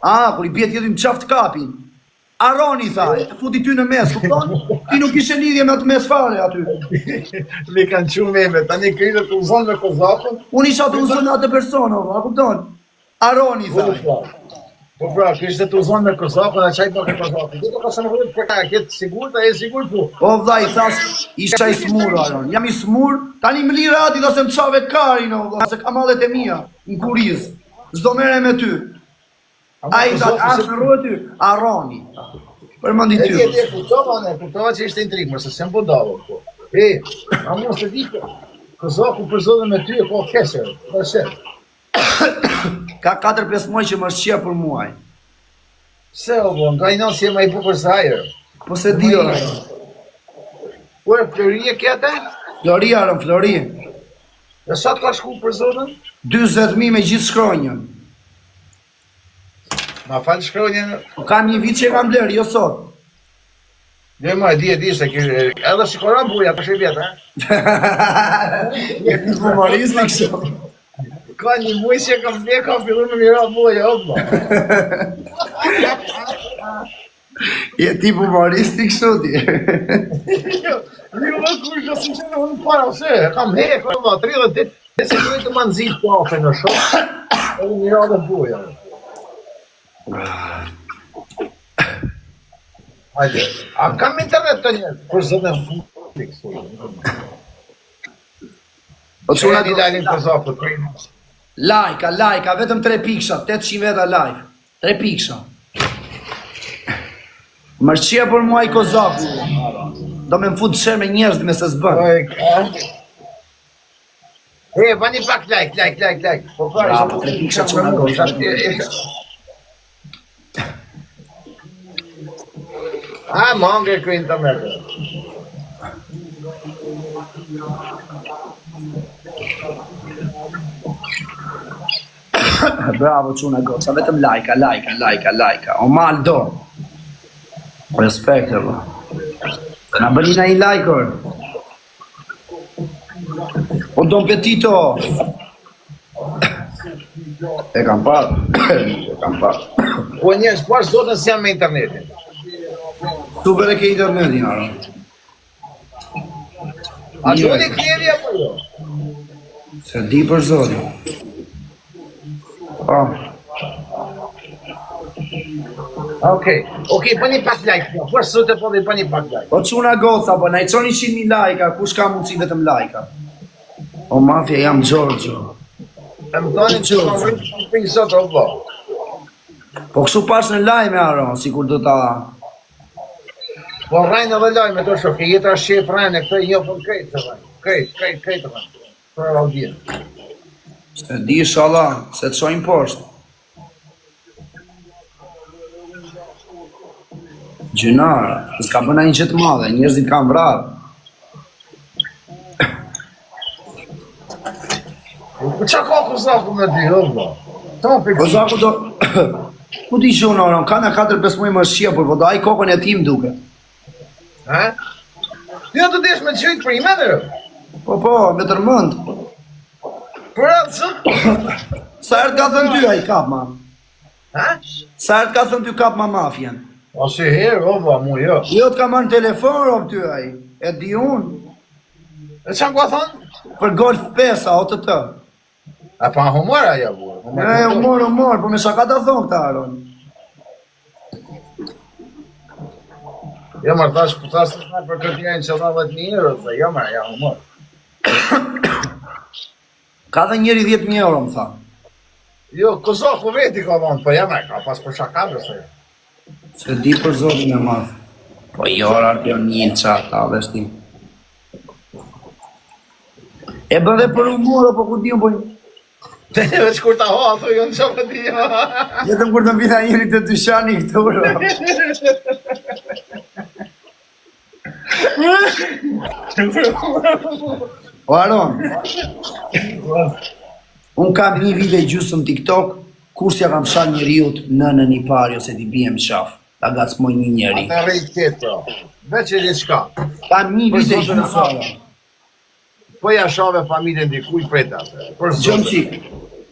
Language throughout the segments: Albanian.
Kur i bje tjetëri më qaft kapin. Aroni, thaj, të futi ty në mes, kupton? Ti nuk ishe lidhje me atë mes fare aty. Mi kanë qunë meme, tani krejtë të uzon me kozakën. Unë isha të uzon atë persona, a kupton? Aroni, thaj. Po pra, kishte të uzon me kozakën, a qaj për kozakën. Dhe të ka se në vërët për ka, këtë sigur, ta e sigur tu. Po vllai, thash, isha i smur, Aron. Jam i smur, tani më lirë ati dhe se më qave karin, o vllai, se ka mallet e mija, në kuriz. Zdo mere me ty. A i tha, ashtë në rrë ty, Aroni. Përmëndi ty. E kuptova që ishte intrigë, mërse se më budavo. A mos të dike, kozaku përzodhe me ty e po keser, dhe shë. Ka 4-5 muaj që më shqia për muaj. Se o bon, ka i nësë je ma i bukur së hajër. Po se di, Aron. Po e Florije kjete? Flori, Aron, Flori. Dhe sa të ka shku përzodhen? 20.000 me gjithë shkronjën. Ma falë shkronjën? Kam një vit që e kam blerë, jo sot. Dhe ma e di se kërë, edhe shikora buja, për shë vjetë, E ti humoristë kështu. Ka një muj që kam bje, ka fillu me mira buja, opla. Je tip humoristi kështu ti. Një më kushtë si që në unë para, se, kam hekë, 30 ditë, dhe se kërë të më nëzit kafe në shokë, edhe mira dhe buja. Hajde, a kam internet të njerë, për zëdën fukë. Po Që e një dalin të zafë, të krejnë. Lajka, vetëm 3 piksha, 800 veta live. 3 piksha. Më shqia për mua i kozaku. Do me më fut shërë me njerëz me se s'bën. Bani pak like. Po pare, Bravo, 3 piksha që nga gojë. Mangë e kënë të mërë. Bravo, quna goca, vetëm lajka. O mal do. Respekt, e bë. Të nga bëni na i lajkër. O Don Petito. E kam parë. Po njerës, po ashtë zotën si jam me internetin. Super e ke internetin, Aron. A që unë i kjeri apo jo? Se di për zotin. Okej, bëni pak like, po ashtë zote po dhe bëni pak like. O quna goca, po na i qoni 100.000 lajka, kush ka mundësi vetëm lajka? O mafja, jam Gjorgjo. E më tani që më rritë që për një sotë, o po. Po kështu pash në lajme, Aron, si kur do ta... Po rajnë edhe lajme të shok, e jetë ashtë shqip rajnë e këtë një për krejtë të rajnë. Krejtë rajnë. Për audienë. Se di shala, se të shojnë poshtë. Gjynara, s'ka bëna një qëtë madhe, njerëzit kam vrarë. Po qa ka Kozaku me di, o bla? Kozaku do... Ku ti shonë, Aron, ka në 4-5 muaj më shqia, por do aj kokën e tim duke. Ti do të desh me qëjtë për ime dhe? Po, me tërmënd. Për atë së? Sa herë ka thënë ty a i kap, ma? Sa herë ka thënë ty kap ma mafjen? A si herë, o bla, mu jo. Jo të ka marrë në telefon, rob ty a i. E di unë. E që më ka thonë? Për golf 5, o të të. A pa humor aja burë? Humor, po me shaka të thonë këta, Aron. Jo, mërë, thash, po thash të shme për këtë janë që dha 10.000 euro, dhe jo, mërë, ja humor. Ka dhe njeri 10.000 euro, më tha. Jo, Kozaku veti ka dhonë, po ja, mërë, ka pas për shakadrë, se. Se di për zotin e madhë. Po jo, artë jo një qata, dhe shti. E bën dhe për humor, po ku di unë, po... Veç kur ta ho, a thoi, unë që për di, Jetëm kur të mbina njëri të dyshani këtë ura. O Aron, unë kam një vide gjusëm TikTok, kursja kam shan njeriut nënën i pari ose t'i bijem qaf. Ta gacmoj një njeri. Ata rejt tjetë, pra. Veç e ditë shka. Kam një vide gjusëm. Po ja shave familjen dikuj preta. Gjëmë qik,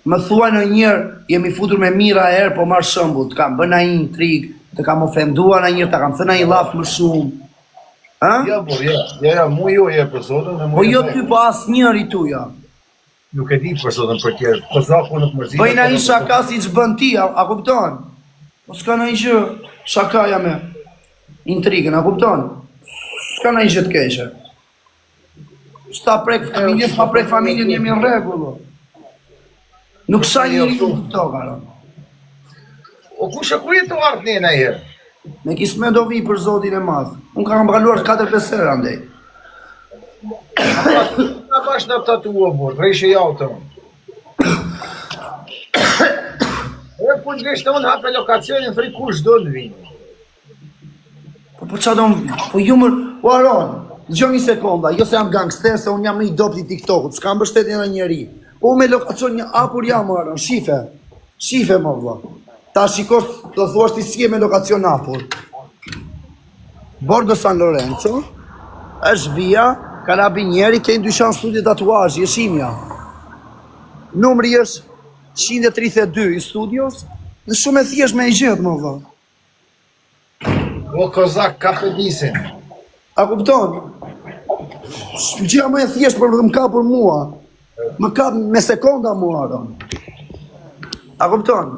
Më thuaj në njërë, jemi futur me mira herë, po marrë shëmbull, të kam bëna një intrigë, të kam ofendua në njërë, të kam thëna një lafë më shumë. Ja, po, ja, mu jo e për zotën. Po jo ty, po asë njëri tu, ja. Nuk e di për zotën për tjerë, po zaku nuk mërzit. Bëjna një shaka si që bën ti, a kupton? Po s'ka në një që shakaja me intrigën, a kupton? S'ka në një që të keshe. S'ta prek familje, s'ma prek familjen, jemi në regullo. Nuk sa njëri ju këto, karo. O kushe ku jetu ardhë një në herë? Me kisme do vi për zotin e madhë. Unë kam baluar 4-5 herë andej. Nga bashkë në të ua, bërë, rejshë javë të unë. E ku të vishtë unë hape lokacionin, thëri kush do në vinë. Po qa do më... Po ju mërë... O Aron, gjo një sekonda, jo se jam gangster, se unë jam i dopti TikTokut, s'kam bështetin në njeri. Po me lokacion një apur jam, Aron, shife. Shife, më vla. Ta shikosh, do thuash ti si e me lokacion apur. Borgo San Lorenzo, është via, karabinjeri, kejnë dyshan studi tatuazh, jeshimja. Numri është 132 i studios, dhe shumë e thjesht me i gjithë, më vla. O kozak, ka për nisin. A kupton? Gjëja më e thjesht për më ka për mua. Më ka me sekonda mua, Aron. A kupton?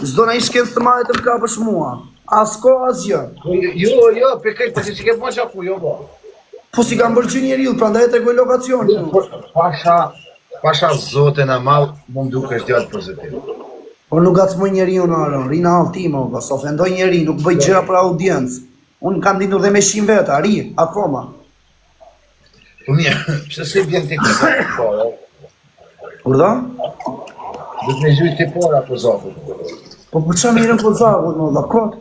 Zdo na i shkencë të madhe të më ka për shmua. As ko, as gjë. Jo, për këtë, për që ke më qaku, jo, bo. Po si kam bërgjë një rilë, pra ndaj e tregoj lokacioni. Pasha zoten e malë, më duke është djatë pozitiv. Po nuk gacmoj njeri unë, Aron, rina altima, s'ofendoj njeri, nuk bëj gjëra për audiencë. Unë kam dindur dhe me 100 veta, ri, akoma. Po mirë, pse se bjen t'i këtë pora? Urda? Dhe të me gjujt t'i pora për zotin. Po për qa mirën për zakut, më dhe kot?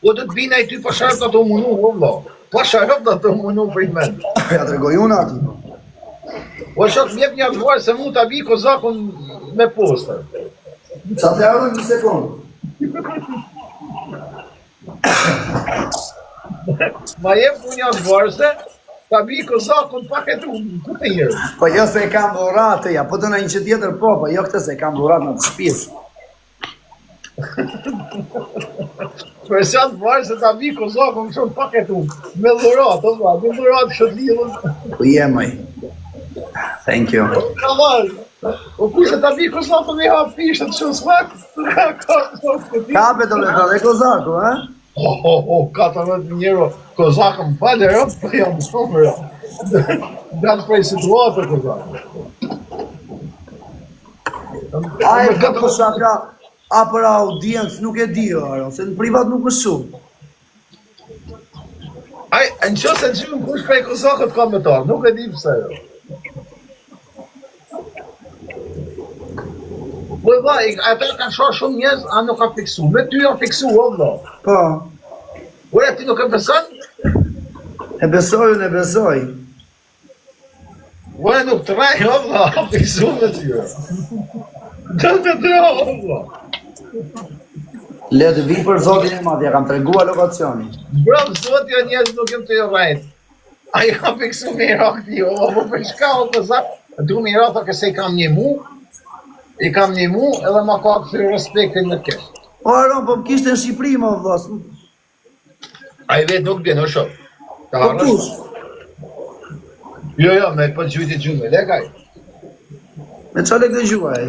Po dhe të bina i ty pasharët në të munu, vëllo. Pasharët në të munu për i men. Ja tregoj unë ati. Po shok mjep një adhuar se mu t'a bi kozakun me postër. Qa të arën një sekundë. Ma jep ku një adhuar se t'a bi kozakun pak e tu, ku të njërë. Po jo se e kam dhuratë, ja, po të në një që tjetër po jo këtë se e kam dhuratë në të shpisë. Për se adhuar se t'a bi kozakun shumë pak e tu, me dhuratë, me dhuratë shët lidhën. Po jemaj. Thank you. O kushe t'a bi kozakun me hapë fishët shumë svak, Kape të letra dhe kozaku, e? O, 14 euro, kozakën falë, po jam shumë, Danë prej situatë, kozakën. A e ka për shaka, a për audiencë nuk e di, Aron, se në privat nuk është shumë. Aj, në qëse në qëmë kush prej kozakët ka me tarë, nuk e di pëse, jo. Po e vaj, ata kanë shohë shumë njëz, a nuk ka fiksu, me ty janë fiksu, o vlo. Po, Ure, ti nuk e beson? e besoj, unë e besoj. Ure, nuk të rej, o vlo, a fiksu me ty, jo. Dhe të dra, o vlo. Le të vi për zotin e madh, ja kam tregua lokacioni. Bram, zot jo njëz nuk jem të jo rajt. A i ka fiksu me i rakti, o, po për shka, o kozak, du me i rakta këse i kam një mu, edhe ma ka kësë respektin në kesh. O Aron, po më kishte në Shqipëri, më vlas. A i vetë nuk bjen, o shok. Po kush? Jo, me për gjujti gjume, lekaj. Me qa le këtë gjuaj?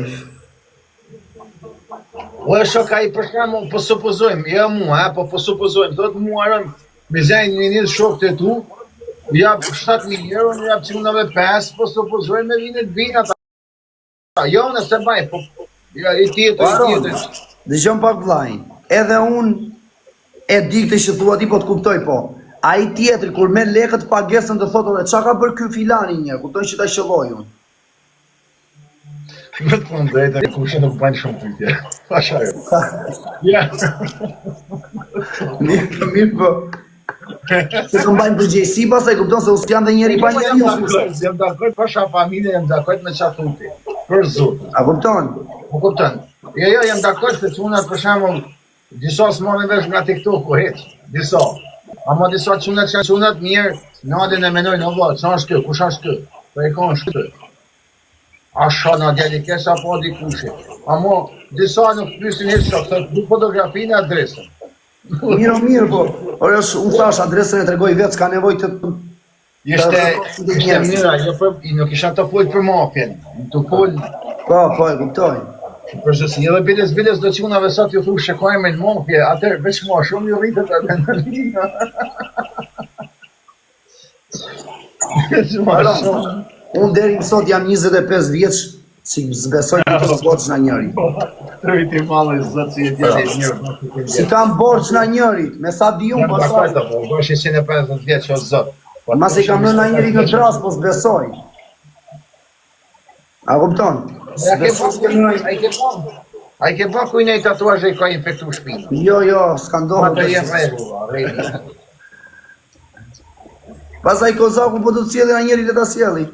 O e shok, a i për shkamo, po supozojmë, jo mu, po supozojmë, do të mu arën, me zajnë një njës shok të tu, jap 7.000 euro, jap qunave 5, po supozojmë me vinë të bina ta. Jo, nëse baj, po, i tjetër. Dëgjon pak vllajin, edhe unë e di këtë që thua ti, po të kuptoj po. A i tjetri, kur me lekët pagesën të thotë, qa ka bërë ky filani një, kuptoj që ta shëlloj unë. Me të punë drejtë, kushe nuk bajnë shumë të tje. Pasha jo. Ja. Mirë po. Se të mbajnë përgjësi, pasaj kupton se usë janë dhe njeri pa njeri jo. Jem dakord, pasha familje, jem dakord me qatë uti. Për zotë. A kupton? Po kupton. Jo, jem dakord se cunat për shemull, disa s'morën vesh nga TikTok-u, heq. Disa. Ama disa cunat që cunat mirë, nadin e menojnë, o vla, që është kjo, kush është kjo? Po e ka është kjo. a shana djeli kesa po dikushi. Amo, disa nuk pysin hiç shok, thot du fotografinë e adresën. Mirë, po. Ora unë thash adresën e tregoj vetë, s'ka nevojë të Ishte mira, nuk isha të folë për mafjen, të folë... Po, e kuptoj. Përse si edhe biles do qunave sot ju thush shekojme me në mafje, atër veç ma shumë ju rritët adrenalina. Unë deri më sot jam 25 vjeç, si zbesoj të të borç në njëri. Trojti malë i zëtë si e djeli njërë. Si kam borç në njërit, me sa di unë pasaj. Bash 150 vjeç o zëtë. Mas i kam në njëri në tras, po s'besoj. A kupton? A i ke ba kuj nej tatuaj e ka infektu shpinë? Jo, s'ka ndohë. Ato jenë regula. Pasaj kozaku po të cjeli në njëri dhe ta cjeli.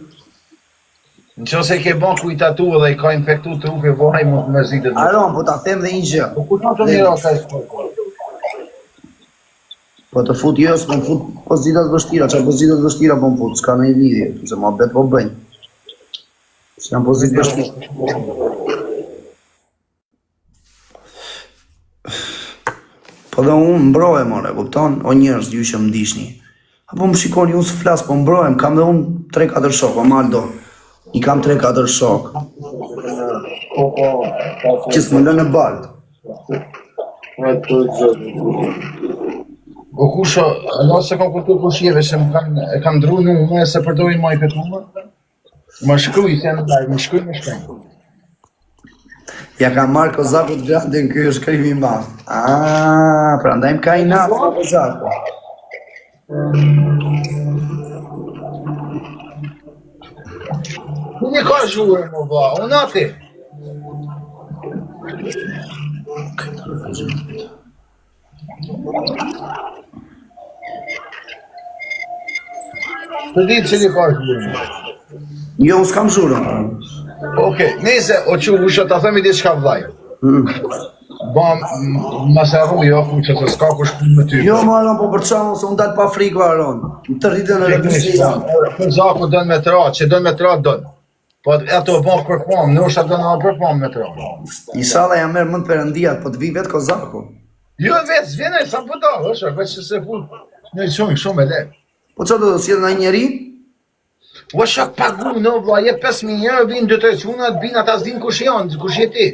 Në që se ke ba kuj tatu dhe i ka infektu trupi, vaj mu të mëzitë. Aron, po ta them dhe një gjë. Po ku të mira ka e shpërë? Po të fut jo, s'po më fut pozitat vështira, që pozitat vështira po më fut, s'ka në i lidhje, se ma bet po bëjnë. Se jam pozit vështira. Po dhe unë mbroje, more, kupton? O njerës, ju që më dishni. Apo më shikoni, unë s'flas, po mbrojem, kam dhe unë 3-4 shok, o Maldo. I kam 3-4 shok. Që s'më lënë në balt. Po kusho, alo se kam kuptu kushjeve se e kam dru në ume e se përdojnë maj këtë ume, më shkruj, se në dajë, më shkruj me shkruj. Ja ka marrë kozakut grandin, kjo është krimi ma. Pra ndajmë ka i nafë ka kozakut. Unë ka zhurë më ba, unë ati. Të ditë që një ka zhurë. Jo, unë s'kam zhurën. Oke, nese, o që usha të themi ditë shka vlajë. Ba, ma se arru, jo, ku që të s'ka ku shkull me ty. Jo, ma Aron, po për qamë, se unë dalë pa frikë, Aron. Më të rritën në revizija. Për zaku dënë me të ratë, që dënë me të ratë dënë. Po ato bon përpom, në është ato në përpom me të ratë. Inshallah jam merë mënd përëndijat, po të vi vetë kozaku. Jo, vetë, zvjene, sa më përdojë, është, vetë që se fut, në qojnë shumë e le. Po që do të sjellë në njeri? O shak pagu, në vla, je 5.000 euro, vinë 2-3 qunat, vinë ata s'din kush janë, kush je ti.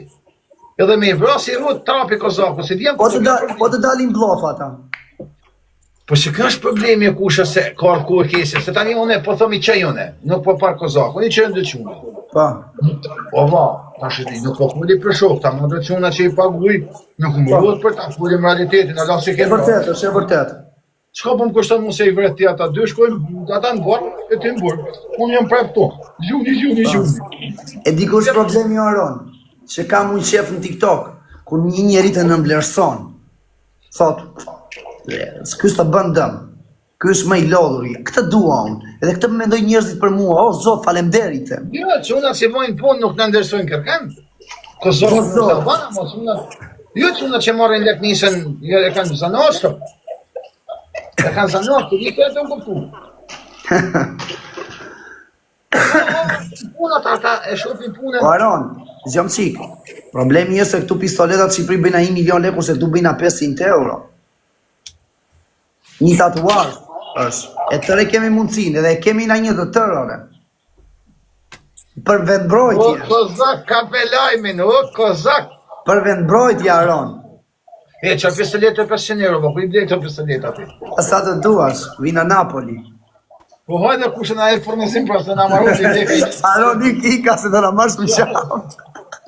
Edhe me i vrasi rrut trapi kozaku, se djem... Po të dalin blof ata. Po që kjo është problemi e kusha se ka ku e kesi, se tani une po thomi që jone, nuk po par kozaku, një që e ndë quna. Pa. O va, ta shëti, nuk po kulli për shok, ta më ndë quna që i paguj, nuk më rrut për ta kullim realitetin, ala se kemë... është e vërtet. Qka po më kushton mu se i vret ti ata dy, shkojmë ata në barë, e ti në burë, unë jam prep to, gjuni. E di kush problemi Aron, që kam unë qef në TikTok, ku një njeri të nëmblerson, thot, ky s'të bën dëm, ky është më i lodhur, këtë dua unë, edhe këtë më mendoj njerëzit për mua, o zot, falemderit them. Jo, qunat që bojnë punë nuk në ndërsojnë kërkan, këzorë në të bana, mos unat, jo qunat që marrin lek nisën, e kanë zanoshtër, e kanë zanoshtër, i këtë të më kuptu. Punat ata e shofin punën. O Aron, gjëmë qik, problemi je se këtu pistoletat Shqipëri bëjna 1 milion lekë, se këtu bëjna 500 euro. Një tatuar është, e tëre kemi mundësin, edhe kemi na një të tërore. Për vendbrojtje. O kozak, kapelajmin, o kozak. Për vendbrojtje, Aron. E, që pistolet e 500 euro, po i blek të pistolet ati. Asa të duash, vina Napoli. Po hajde kushë na e fornesim pra se na marru që i blek. Aron, i ka se të na marsh më qam.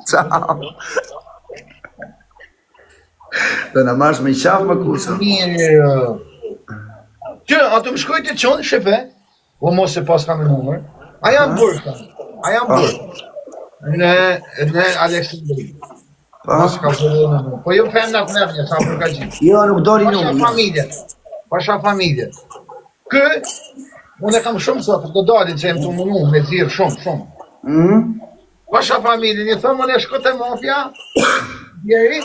Qam. Dhe na marsh me qaf më kushë. Mirë. Që, ato më shkoj të qonë, shefe, o mos e pas kam e numër. A jam burë, a jam burë. Në Aleksandri. Mos ka përdo në numër. Po jo femna kënevnje, sa për ka gjithë. Jo, nuk dori Pasha numër. familjet. Pasha familjet. Kë, unë e kam shumë sot, do dalin që jem të munu, me zirë shumë. Pasha familjen, i thëmë unë e shko të mafja, djeri,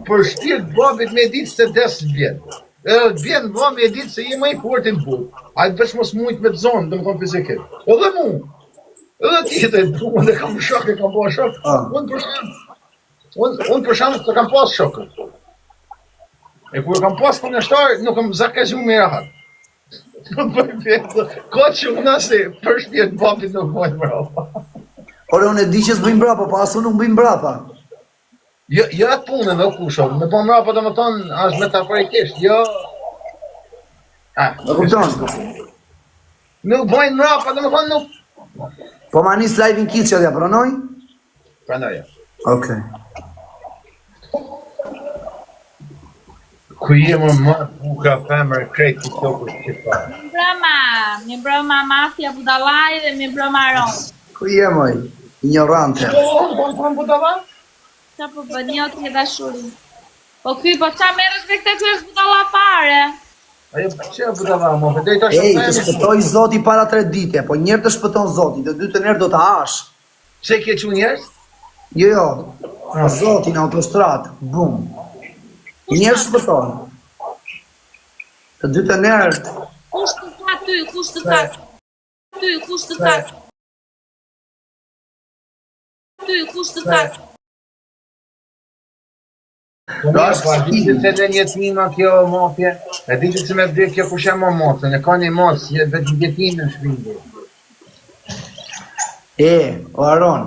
për shtirë babit me ditë se 10 vjetë. Vjen va me ditë se je më i fortin burë. A i veç mos mujt me të zonë, dhe më konë fizikit. Edhe mu. Edhe tjetër, unë e kam shok, e kam bërë shok. Unë për shembull të kam pas shokët. E kur kam pas punështar, nuk kam zakazhu me rahat. Ka që unë asë për shpjet babit nuk bëjnë mrapa. Ore, unë e di që s'bëjmë brapa, pa asë unë nuk bëjmë brapa. Jo atë punën dhe u kusho, me po mrapa dhe më tonë, është metaforikisht, jo... Në kupton? Nuk bëjnë mrapa dhe më tonë nuk... Po ma njës live-in kitë që dhja pranoj? Pranoj, ja. Okej. Ku jemë më buka femër krejt të tokës që pa. Mi broma mafia budallaj dhe mi broma ron. Ku jemoj? Ignorante. Po budalla? Qa po bë, një të një dashuri. Po qa merresh me këtë ky është budalla fare? Ajo që e budalla, mo, përdej të Ej, të shpëtoj zoti para 3 dite, po njerë të shpëton zoti, të dy të njerë do të hash. Pse ke që njerës? Jo, zoti në autostrat, bum. Njerë shpëton. Të dy të njerë. Kush të tha ty, kush të tha? Ty, kush të tha? Ty, kush të tha? Po di që të dhe një tima kjo mafje, e di që të me vdek kjo kush e më motën, e ka një motë, si e vetë vjetim në shpindu. O Aron,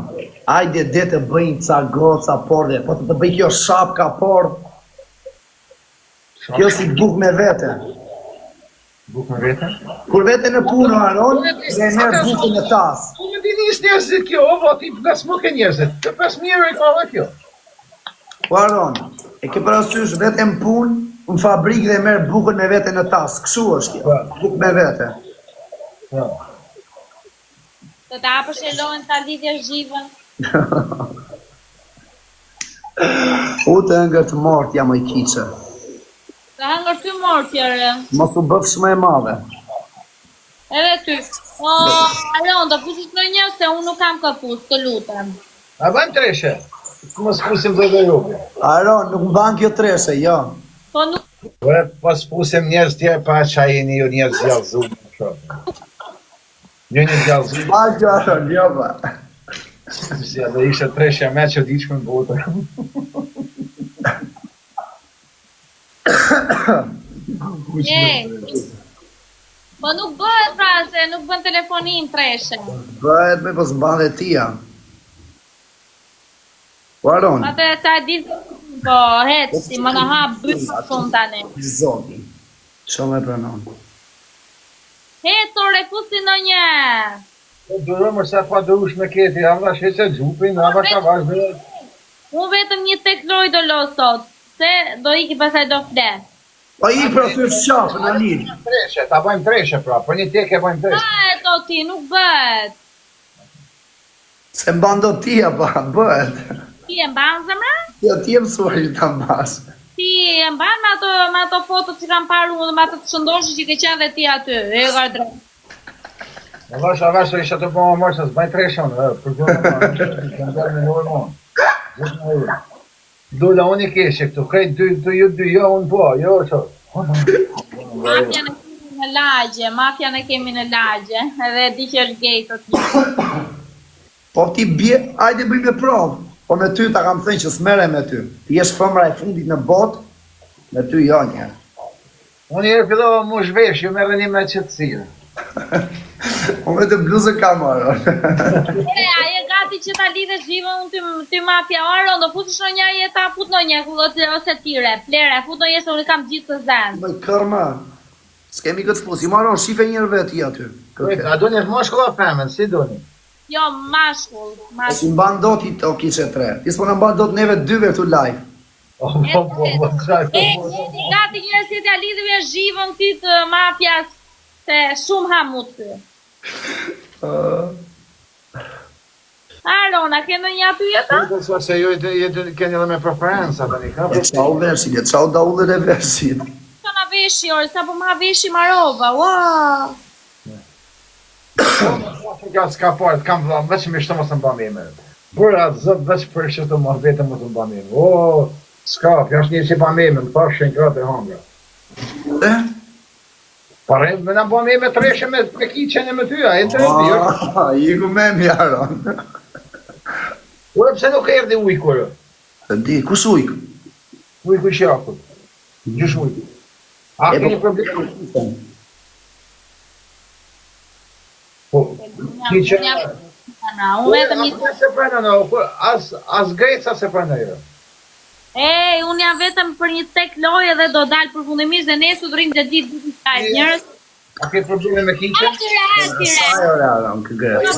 ajde dhe të bëjnë ca goca porde, po të bëj kjo shapka pord, kjo si buk me vete. Buk me vete? Kur vete në punë, Aron, dhe e merë bukën në tas. Po me di njës njerëzit kjo, o vati, nga smuke njerëzit, të 5.000 e ka dhe kjo. Po Aron, e ke parasysh vete në punë, në fabrikë dhe merë bukën me vete në tas. Kështu është kjo, buk me vete. Të ta apësh e lojnë të lidhja zhivën. U të ngër të mort jam oj kiqë. Të hëngër ty mort, jere. Mos u bëf shme e madhe. Edhe ty. O, Aron, të fusish në një se unë nuk kam këpus, të lutem. A bëjmë treshe? Më spusim dhe dhe juve. Aron, nuk mban kjo treshe, jo. Po nuk... Po spusim njerëz tjerë pa qa jeni ju njerëz gjallëzum. Një gjallëzum. Ma kjo Aron, jo ba. Si edhe ishe treshe me që diqme në botë. Po nuk bëhet pra se nuk bën telefonin treshe. Bëhet me pos mban dhe tia. Po Aron. Ate e ca e ditë, po hecë, si më në hapë bëjtë më shumë tani. Zoti. Që me pranon. Hecë, ore, fusi në një. Po durëmër se pa durush me keti, avra shese gjupin, avra shavash dhe... Unë vetëm një tek loj do lo sot, se do iki pasaj do fle. Po i pra ty fshafë në lidh. Treshe, ta bëjmë treshe pra, për një tek e bëjmë treshe. Bëhet o ti, nuk bëhet. Se mban do tia ba, bëhet. Ti e mban zemra? Jo, ti e mësuar që ta mbas. Ti e mban me ato foto që kam parë unë dhe me ato të shëndoshë që ke qenë dhe ti aty, e ga drejt. Avash, isha të bëma mërë, se s'baj treshe unë, për gjurë më, në nërë më. Dula unë i keshe këtu, krejt dy, jo unë po, jo që. Mafja në kemi në lagje, edhe di që është gejtë të një. Po ti bje, ajde bëj me provë. Po me ty ta kam thënë që s'mere me ty. Ti jesh fëmra e fundit në botë, me ty jo njerë. Unë njerë fillova mu shvesh, ju merë një me qëtësirë. Unë vetë bluzë kam Aron. Aje gati që ta lidhe zhivën unë ty mafja. Aron, do futush në një jeta, fut në një, ose tire, plere, fut në një se unë kam gjithë të zenë. Bëj kërma, s'kemi këtë fusi, Aron, shife njërë vetë i aty. A do një moshkull o femen, si do një? Jo, mashkull. Si mban do ti o kishe 3. Ti s'po në mban do të neve 2 këtu live. Gati njërë si t'ja lidhëve zhivën ti të mafjas, se shumë hamut të. Aron, a kene një aty jetë? Se ju keni dhe me preferenca të një kapë. E qau versit, e qau da ullën e versit. Që na veshi, orë, sa po ma veshi marova, wow! S'ka parë, kam vëllam, veç me shtë mos të mba me me. Bërë atë zëtë veç për shtë të mos vetëm mos të mba me me. O, s'ka, për është një që mba me me, më thashe në gratë e hangra. Pare, me në bëm e me treshe me kiqen e me ty, a e të rëndi, jo? I ku me mjaron. Ure, pse nuk erdi ujkërë? Të di, kus ujk? Ujku shjakut. Gjysh ujku. A keni problem? Po, kiqen... Unë vetëm një... Se prena në, as Greca se prena jo. Unë jam vetëm për një tek lojë dhe do dalë përfundimisht dhe nesër do rrim të ditë ditë stajt njërës. A ke probleme me kiqen?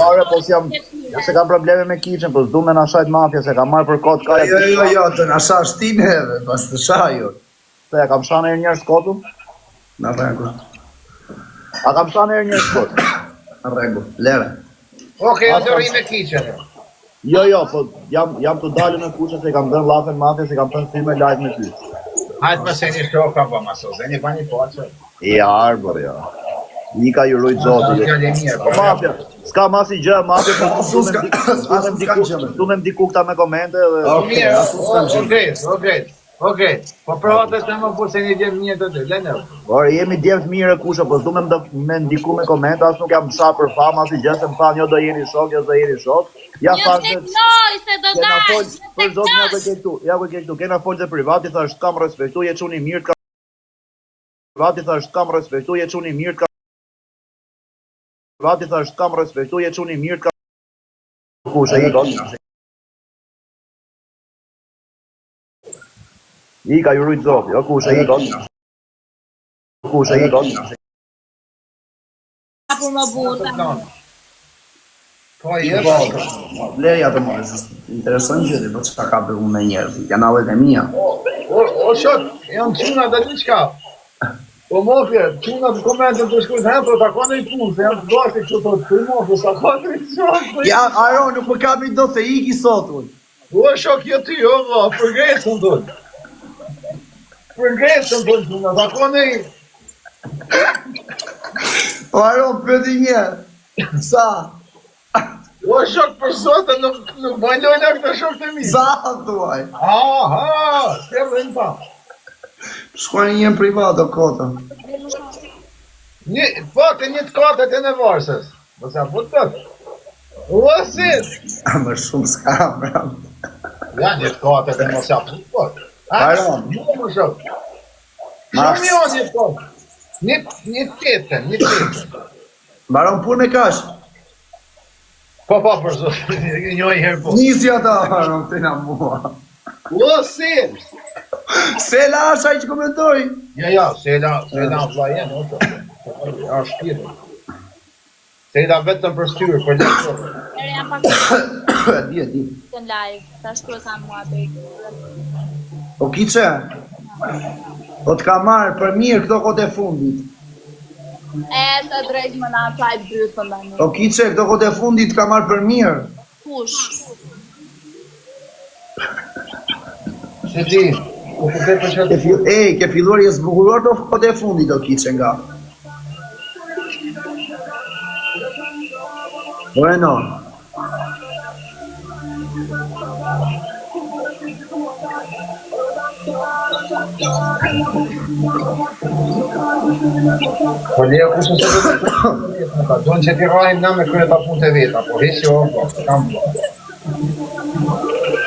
Ore, po se kam probleme me kiqen, po s'du me na shajt mafja, se kam marrë për kot ka Jo, të na shash ti neve, pas të shajo. Se kam shanë e njerë skotu? Në regu. A kam shanë e njerë skotu? Në regu, lere. Oke, do rrim me kiqen. Jo, po jam të dalë në kuqe se kam dënë lafen mafja, se kam thënë filme live me ty. Hajtë më se një shokë kam bëma so, zeni pa një poqë. Ja, arbër, ja. Nika ju rujtë zotë. Mafja, s'ka masi gjë, mafja, du me mdiku këta me komente dhe... Okej, po provat të më po se një djemë një të të, lene. Ore, jemi djemë mirë kushe, po s'du me ndiku me komente, as nuk jam msha për fama, si gjë se më thanë, jo do jeni shok, jo do jeni shok. Ja Një tek lojë se do dalë, për zotë ja ku e këtu, kena folë dhe privati, thash t'kam respektu, je quni mirë, privati thash t'kam respektu, je quni mirë, privati thash t'kam respektu, je quni mirë, kushe i gotë. I ka ju rujtë zotë, jo kushe i gotë. Kushe i gotë. Apo më buta. Po, jeshtë. Lerja të më, intereson gjithë, po që ka për unë me njerëz, kanalet e mija. O shok, janë quna dhe diqka. Po mofje, quna të komente të shkujt hentro, ta kone i punë, se janë të gashti që të të mofje, sa kone i shok. Ja, Aron, nuk më kam i do se iki sot, unë. O shok, jo ty, o va, për gresën të. Për gresën të quna, ta kone i... O Aron, pëti një, sa? O shok, për sotë, nuk bajlojnë e këtë shok të mi. Sa, thuaj? Aha, s'ke vënë pa. Shkuani një në privat, o kota. Po, të një të katët e në varsës. Do se apot këtë. O, asit. A më shumë s'ka, bram. Ja, një të katët e mos apot këtë. Aron. Jo, më shok. Shumë jo një të katët. Një tetën. Baron pur me kash. Po, për zotë, një herë po. Nisja ta, Aron, të nga mua. O, asit. Se la asha i që komentoj. Ja, se la vla jenë, a shpirë. Se la vetëm për styrë, për një shokë. Ere jam pak Di. të në live, ta shtu e sa mua për O kice, o t'ka marrë për mirë këto kote fundit. sa drejt më na qaj brytën dhe një. O kice, këto kote fundit t'ka marrë për mirë. Kush? Se di, o të te për qëtë. Ke filluar i zbukuruar të kote fundit, o kice nga. O e no. Po leja kusë se të të donë që t'i rajmë na me kërë ta punë të veta, po hesi o, kam po.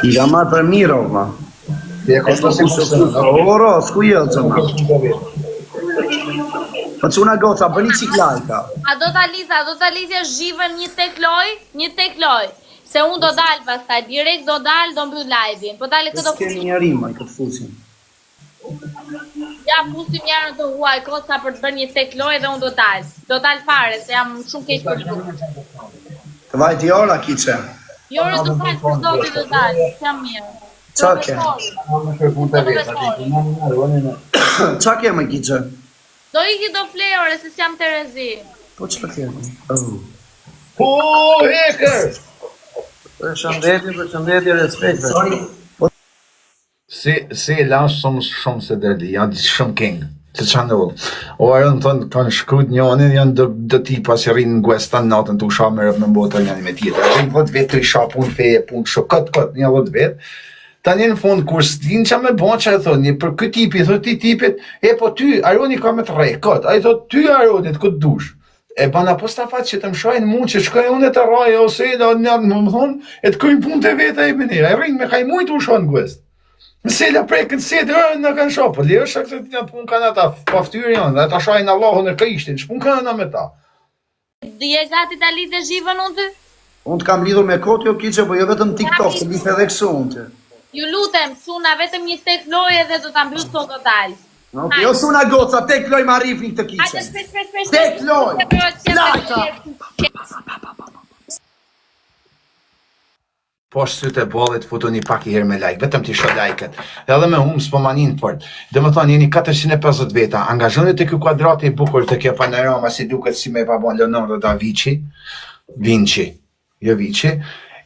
I ka marrë për mirë, o ma. Ti e kështë si kusë O ro, s'ku jelë që ma. Po që una goca, bëni ciklajka. A do ta lidhja zhivën një tek loj. Se unë do dalë pastaj, direkt do dalë, do mbyll live-in. Po dalë këto S'kemi një rima i këtë fusin. Ja, fusim jarën të huaj, koca për të bërë një tek loj dhe unë do dalë. Do dalë fare, se jam shumë keq për të. Të vajti ora, kice. Jore do dalë, për zoti do dalë, s'jam mirë. Qa ke? me kërë punë të veta. Qa ke me kice? Do iki do flej ore, se s'jam Terezi. Po qa ke? Po, hekër! Përshëndetje, respekt. Se lash shumë se dërdi, janë shumë kengë. Se që në ullë. O arën thonë, kanë shkrujt njënin, janë dë tipa që rinë në guestan natën të usha me rëpë në mbotër njëni me tjetër. Rinë vëtë vetë të isha punë feje, punë shokët, një vëtë vetë. Tani në fund, kur s'din që me bon që e thoni, për këtë tipi, thot ti tipit, po ty, Aroni ka me të rej, këtë, a i thot, ty Aronit, këtë dush. E bana po sta fat që të më shajnë mund që shkoj unë të raje, ose e da një më thonë, e të këjnë punë të vete e bënira, e rrinë me kaj mujtë u shonë gëst. Mësela prej këtë setë, në kanë shopë, po lirë shak se të një punë kanë ata paftyrë janë, dhe ta shajnë Allahun e Krishtin, shpun kanë ata me ta. Je gati ta lidhe zhivën unë ty? Unë të kam lidhur me kotë jo kiqe, po jo vetëm TikTok, të lidh edhe kështu unë të. Ju lutem, suna vetëm një tek loje dhe do ta mbyll sot total. Jo suna goca, tek loj ma rifni këtë kiqe. Hajde shpesh. Tek loj! Lajka! Po shtyt e bollit futuni pak i herë me like, vetëm t'i shoh like-et. Edhe me hum s'po manin fort. Dhe më thonë jeni 450 veta, angazhoni te ky kuadrati i bukur te kjo panorama si duket si me babon Leonardo da Vinci, jo Vici.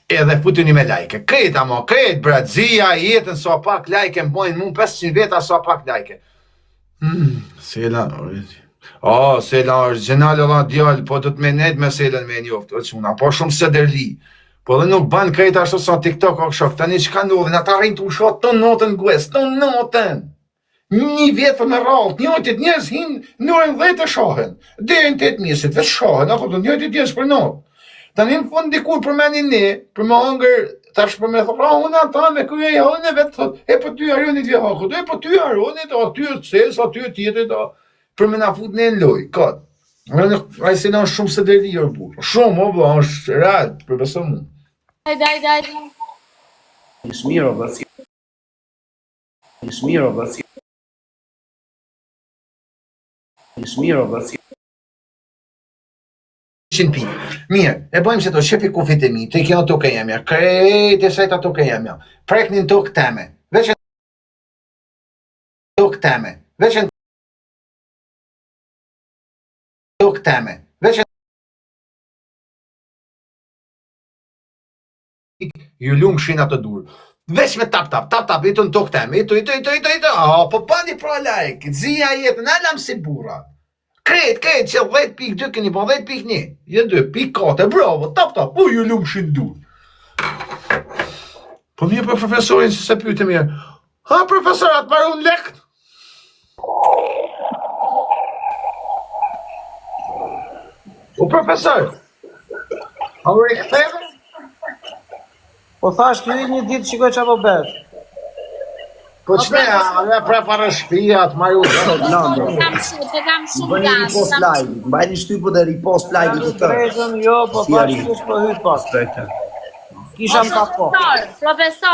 Edhe futuni me like. Krejt amo, krejt Brazia, jetën so pak like, më bojnë mund 500 veta so pak like. Sela, sela original olla djal, po do të menet me selën me njoftë, çuna, po shumë sederli. Po dhe nuk ban krejt ashtu sa TikTok o këshok, tani çka ndodhin, ata rrin të ushot ton notën gues, ton notën. Një vjetë me rallë, njëjtit njerëz hin në orën 10 të shohen. Deri në 8 mesit vetë shohen, apo do njëjtit njerëz për notë. Tani në fund dikur përmenin ne, për më hëngër, tash për me thonë, unë ata me kërë e hënë vetë thot, po ty Aronit vje hakut, po ty Aronit, ty e ses, ty e tjetët, për me na fut në loj, këtë. Ai se na shumë se deri jo burr. Shumë o vëlla, është rad, për beso mu. Hajde. Smiro, vasi. Smiro, vasi. Smiro, vasi. 100 pi. Mirë, e bëjmë se to shepi kufit e mi, të i kjeno toke jemja, krejt e sajta toke jemja, preknin tokë teme, veçen tokë teme, veçen tokë teme, veçen ju lumë shina të dur, veç me tap, i të në tokë teme, po bani pra like, zia jetën, alam si burat. Krejt, që 10.2 këni po 10.1, je 2.4, bravo, tap, po ju lumë shindur. Po mirë për profesorin që se pyte mirë, ha profesorat marun lekt? O profesor, a u rikëtheve? Po thash ty një ditë shikoj qa po bet. Po që ne pra para shpia të marru Të kam shumë Bëni repost live, mbajni shtypu dhe repost live të të. Drejtën jo, po thash ty s'po hyt pas. Spekte. Kisha më ka po. Profesor.